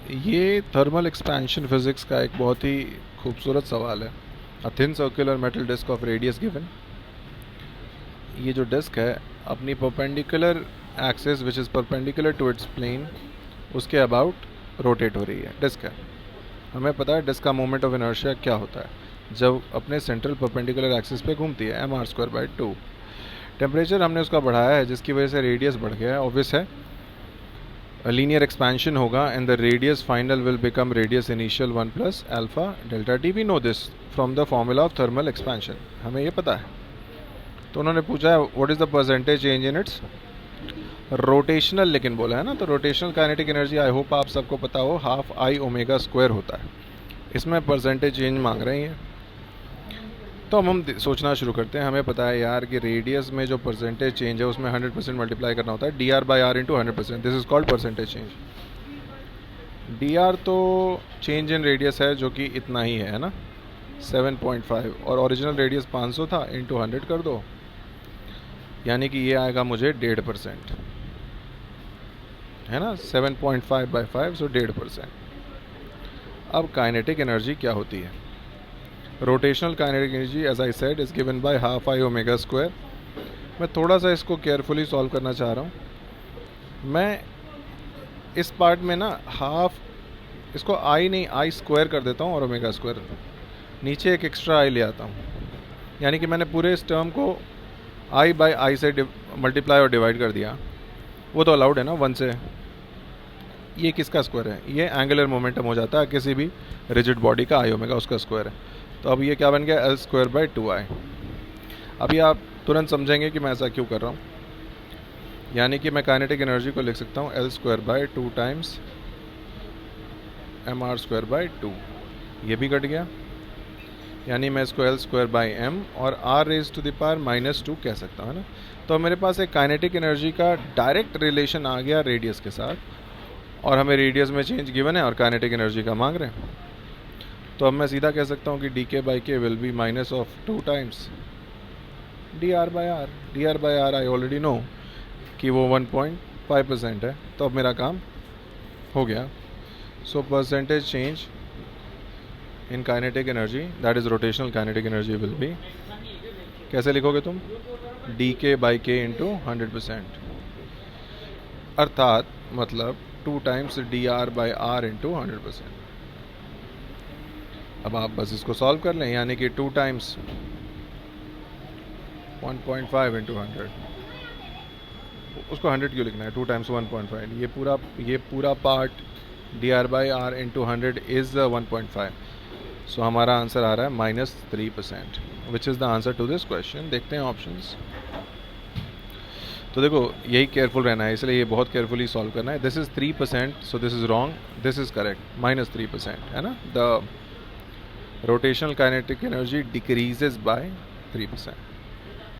ये thermal expansion physics का एक बहुत ही खूबसूरत सवाल है। A thin circular metal disc of radius given. ये जो डिस्क है अपनी perpendicular axis which is perpendicular to its plane उसके अबाउट रोटेट हो रही है। डिस्क है, हमें पता है डिस्क का मोमेंट ऑफ इनर्शिया क्या होता है जब अपने सेंट्रल परपेंडिकुलर एक्सिस पे घूमती है, mr²/2। टेम्परेचर हमने उसका बढ़ाया है जिसकी वजह से रेडियस बढ़ गया है। ऑब्वियस है लीनियर एक्सपेंशन होगा and the radius final will become radius initial 1 plus alpha delta t. We know this from the formula of thermal expansion, हमें ये पता है। तो उन्होंने पूछा है what is the percentage change in its rotational, लेकिन बोला है ना, तो rotational kinetic energy I hope आप सबको पता हो, हाफ आई ओमेगा स्क्वायर होता है। इसमें परसेंटेज चेंज मांग रहे हैं। तो हम सोचना शुरू करते हैं। हमें पता है यार कि रेडियस में जो परसेंटेज चेंज है उसमें 100% मल्टीप्लाई करना होता है dr/r into 100%। This is called percentage change. dr तो चेंज इन रेडियस है जो कि इतना ही है ना, 7.5, और ओरिजिनल रेडियस 500 था, इंटू 100 कर दो, यानी कि ये आएगा मुझे 1.5%, है ना, 7.5/5, सो 1.5%। अब काइनेटिक एनर्जी क्या होती है? Rotational kinetic energy as I said is given by half I omega square. मैं थोड़ा सा इसको केयरफुली सॉल्व करना चाह रहा हूँ। मैं इस पार्ट में ना हाफ, इसको आई नहीं आई स्क्वायर कर देता हूँ और ओमेगा स्क्वायर नीचे एक एक्स्ट्रा आई ले आता हूँ, यानी कि मैंने पूरे इस टर्म को आई बाय आई से मल्टीप्लाई और डिवाइड कर दिया। वो तो अलाउड है ना 1 से। ये किसका स्क्वायर है? ये एंगुलर मोमेंटम हो जाता है किसी भी रिजिड बॉडी का, आई ओमेगा उसका स्क्वायर है। तो अब ये क्या बन गया? L²/2i। अभी आप तुरंत समझेंगे कि मैं ऐसा क्यों कर रहा हूँ। यानी कि मैं काइनेटिक एनर्जी को लिख सकता हूँ L²/2 टाइम्स mr²/2। ये भी कट गया, यानी मैं इसको L²/m और r⁻⁻² कह सकता हूँ, है ना। तो मेरे पास एक काइनेटिक एनर्जी का डायरेक्ट रिलेशन आ गया रेडियस के साथ, और हमें रेडियस में चेंज गिवन है और काइनेटिक एनर्जी का मांग रहे हैं। तो अब मैं सीधा कह सकता हूँ कि dk/k will be minus of 2 times dr/r। dr/r I already know कि वो 1.5% है। तो अब मेरा काम हो गया। So percentage change in kinetic energy, that is rotational kinetic energy, will be, कैसे लिखोगे तुम? dk/k इंटू 100%, अर्थात मतलब 2 टाइम्स dr/r इंटू 100%। अब आप बस इसको सॉल्व कर लें, यानी कि 2 टाइम्स 1.5 इंटू 100, उसको 100 क्यों लिखना है? 2 टाइम्स 1.5, ये पूरा पार्ट dr/r इंटू 100 इज़ 1.5। सो हमारा आंसर आ रहा है -3%, which is the answer to this question. देखते हैं ऑप्शंस। तो देखो यही केयरफुल रहना है, इसलिए ये बहुत केयरफुली सॉल्व करना है। This is 3%, so this is wrong, this is correct, -3%, है ना। The rotational kinetic energy decreases bye 3%।